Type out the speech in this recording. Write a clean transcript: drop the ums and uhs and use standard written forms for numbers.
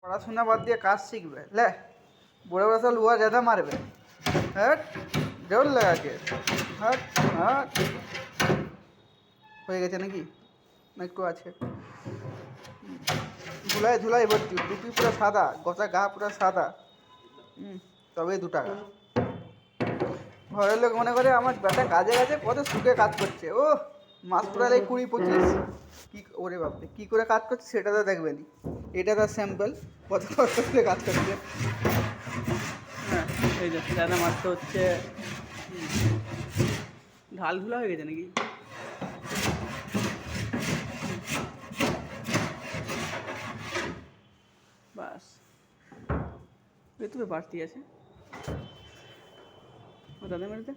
পড়াশোনা বাদ দিয়ে কাজ শিখবে লে, বড়ে বড়ে লুয়া জ্যাদা মারবে। হ্যাঁ, জোর লাগাকে। হ্যাঁ হ্যাঁ, হয়ে গেছে নাকি না একটু আছে? ধুলাই ধুলাই ভর্তি, টুপি পুরো সাদা, গোটা গা পুরো সাদা। তবেই 2 টাকা। ঘরের লোক মনে করে আমার বেটা কাজে কাজে কত সুখে কাজ করছে। ও মাস পুরালে 20-25। কি ওরে বাপরে, কী করে কাজ করছে সেটা তো দেখবেনি। এটা তার স্যাম্পল, কত কষ্ট করে কাজ করছে। হ্যাঁ, এই যে দাদা মারতে হচ্ছে। ঢাল ঢুলা হয়ে গেছে নাকি? বাস, তুমি বাড়তি আছে ও দাদা মেরেতে।